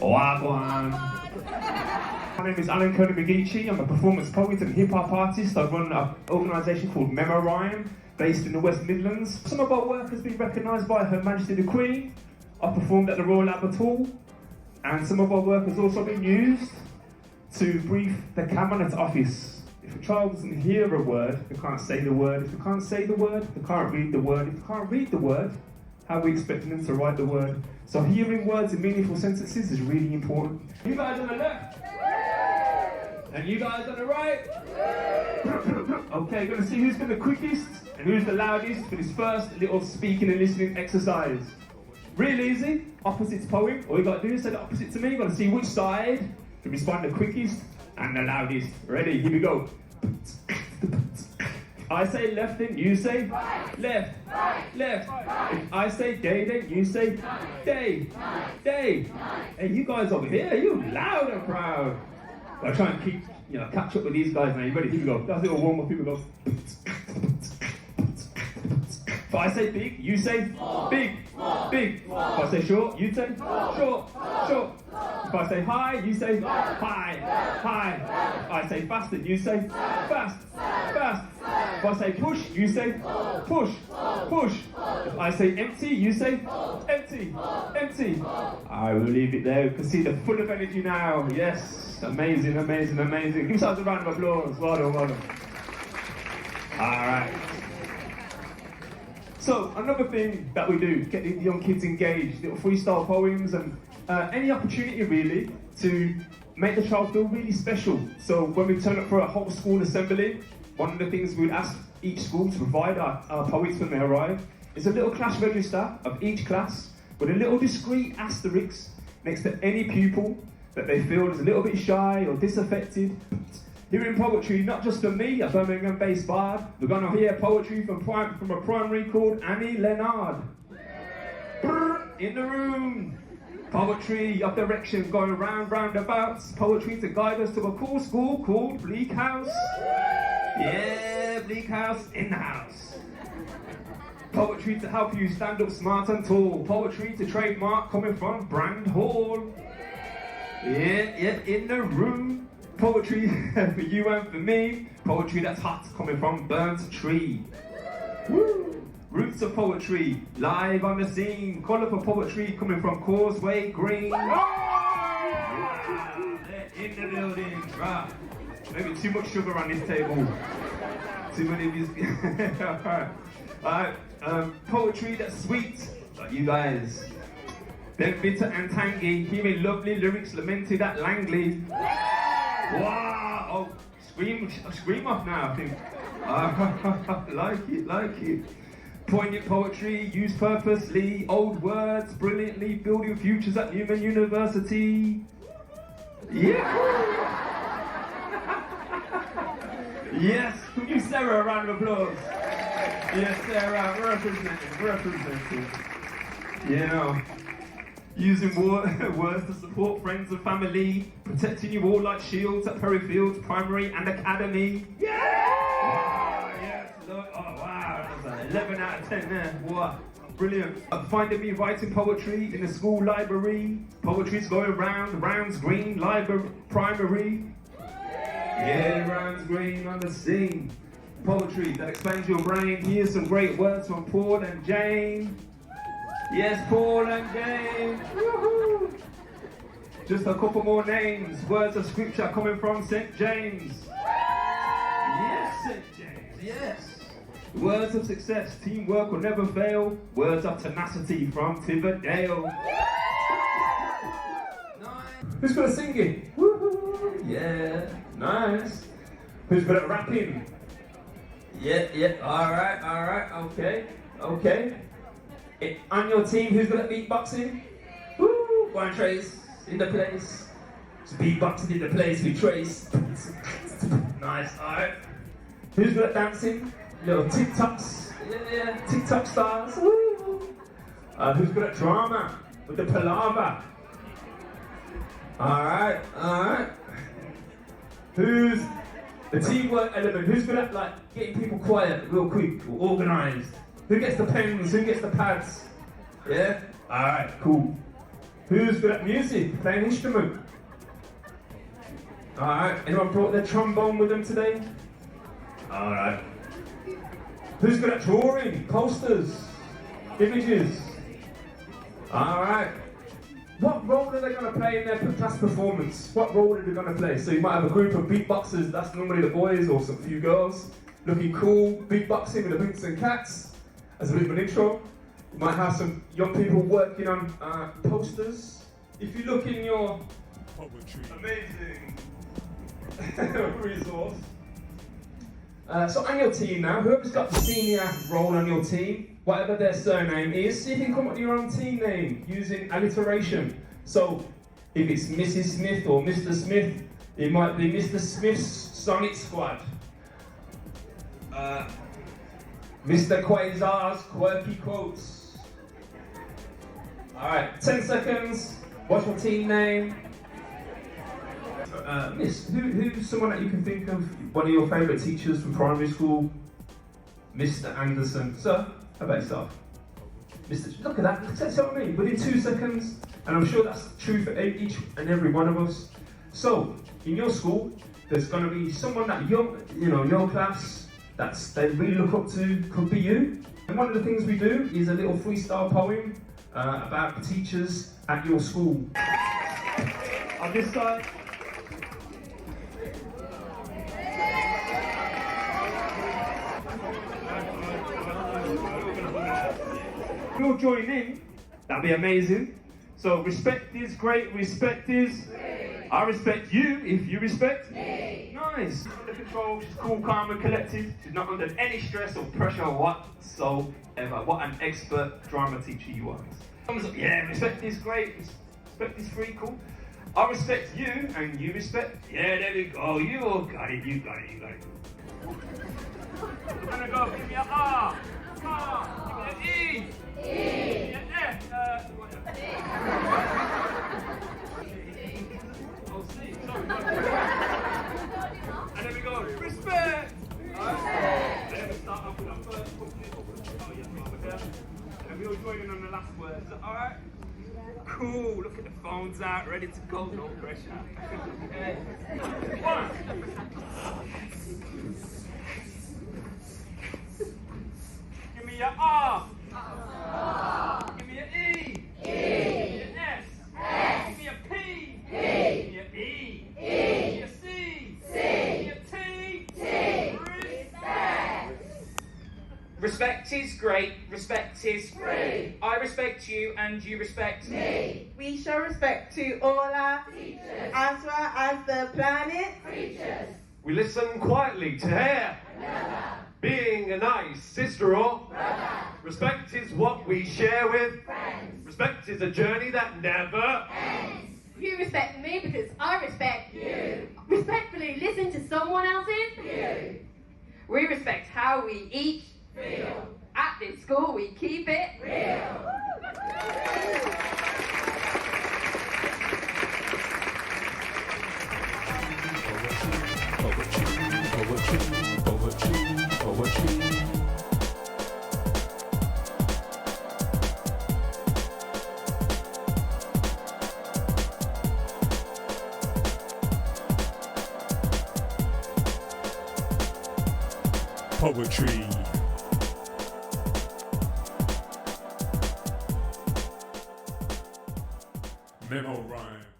Wagwan. My name is Alan Kurly. I'm a performance poet and hip-hop artist. I run an organisation called Memorhyme, based in the West Midlands. Some of our work has been recognised by Her Majesty the Queen. I performed at the Royal Albert Hall, and some of our work has also been used to brief the Cabinet Office. If a child doesn't hear a word, they can't say the word. If they can't say the word, they can't read the word. If they can't read the word, how are we expecting them to write the word? So hearing words in meaningful sentences is really important. You guys on the left, and you guys on the right. Okay, gonna see who's been the quickest and who's the loudest for this first little speaking and listening exercise. Real easy, opposites poem. All you gotta do is say the opposite to me. You're gonna see which side can respond the quickest and the loudest. Ready, here we go. I say left, then you say left, left. If I say day, then you say day, day. Hey, you guys over here, you loud and proud. I'll try and keep, catch up with these guys now. You ready? Here we go. That's a little warm up. Here we go. If I say big, you say big, big. If I say short, you say short, short. If I say high, you say high, high. If I say fast, then you say fast, fast. If I say push, you say push, push. If I say empty, you say empty, empty. I will leave it there. You can see the full of energy now. Yes, amazing, amazing, amazing. Give yourselves a round of applause. Well done, well done. All right. So another thing that we do, get the young kids engaged, little freestyle poems and any opportunity really to make the child feel really special. So when we turn up for a whole school assembly, one of the things we'd ask each school to provide our poets when they arrive is a little class register of each class with a little discreet asterisk next to any pupil that they feel is a little bit shy or disaffected. Hearing poetry, not just from me, a Birmingham-based bard. We're going to hear poetry from a primary called Annie Leonard. In the room. Poetry of direction going round, roundabouts. Poetry to guide us to a cool school called Bleak House. Yeah, Bleak House in the house. Poetry to help you stand up smart and tall. Poetry to trademark coming from Brandhall. Yeah, in the room. Poetry for you and for me. Poetry that's hot coming from Burnt Tree. Woo! Roots of poetry, live on the scene. Colourful poetry coming from Causeway Green. In the building. Right. Maybe too much sugar on this table. Too many of these. Alright. Poetry that's sweet, like you guys. Then bitter and tangy, hearing lovely lyrics lamented at Langley. Wow! Oh, scream off now, I think. Like it. Poignant poetry, used purposely, old words, brilliantly, building futures at Newman University. Yeah! Yes, can you Sarah a round of applause? Yes, Sarah, representing. Using words to support friends and family, protecting you all like shields at Perry Fields Primary and Academy. Yeah! Wow, yes, look, oh wow, that's an 11 out of 10 there. Wow, brilliant. Finding me writing poetry in the school library. Poetry's going rounds green, library, primary. Yeah, rounds green on the scene. Poetry that expands your brain. Here's some great words from Paul and Jane. Yes, Paul and Jane. Woohoo! Just a couple more names. Words of scripture coming from St. James. Yes, St. James, yes. Words of success, teamwork will never fail. Words of tenacity from Tiverdale. Nice. Who's good at singing? Woohoo! Yeah, nice. Who's good at rapping? Yeah, alright, okay. On your team, who's good at beatboxing? Woo! Go on, Trace, in the place. It's beatboxing in the place, we trace. Nice, alright. Who's good at dancing? Little TikToks. Yeah, TikTok stars. Woo! Who's good at drama? With the palaver. Alright. Who's the teamwork element? Who's good at getting people quiet real quick or organised? Who gets the pens? Who gets the pads? Yeah? Alright, cool. Who's good at music? Play an instrument? Alright, anyone brought their trombone with them today? Alright. Who's good at drawing? Posters? Images? Alright. What role are they going to play in their class performance? What role are they going to play? So you might have a group of beatboxers, that's normally the boys or some few girls, looking cool, beatboxing with the boots and cats, as a bit of an intro. You might have some young people working on posters. If you look in your amazing resource. So on your team now, whoever's got the senior role on your team, whatever their surname is, see if you can come up with your own team name using alliteration. So if it's Mrs. Smith or Mr. Smith, it might be Mr. Smith's Sonic Squad. Mr. Quasar's Quirky Quotes. Alright, 10 seconds. What's your team name? Miss, who's someone that you can think of, one of your favourite teachers from primary school? Mr. Anderson. Sir, how about yourself? Look at that, that's what I mean, within 2 seconds, and I'm sure that's true for each and every one of us. So, in your school, there's going to be someone that your class, they really look up to, could be you. And one of the things we do is a little freestyle poem about teachers at your school. On this side. If you'll join in, that'd be amazing. So respect is great, respect is great. I respect you if you respect me. Nice. Under control, she's cool, calm and collected. She's not under any stress or pressure whatsoever. What an expert drama teacher you are. Thumbs up, yeah, respect is great, respect is free, cool. I respect you and you respect, yeah, there we go, you all got it, you got it, you got it. We're gonna go, give me an R, give me an E. Give me an F, oh, C, sorry. And then we go, respect. Alright, and then we start off with our first book. Oh yeah, over there. And we all join in on the last word, is that alright? Cool, look at the phones out, ready to go, no pressure. Okay. 1. Give me your R. Give me your E. Give me your S. Give me your P. Give me your E. Give me your C. Give me your T. Respect is great, respect is free. I respect you and you respect me. We show respect to all our teachers, as well as the planet creatures. We listen quietly to hear. Being a nice sister or brother. Respect is what we share with friends. Respect is a journey that never ends. You respect me because I respect you. Respectfully listen to someone else's view. We respect how we eat. Real. At this school we keep it real. Poetry. Memorhyme.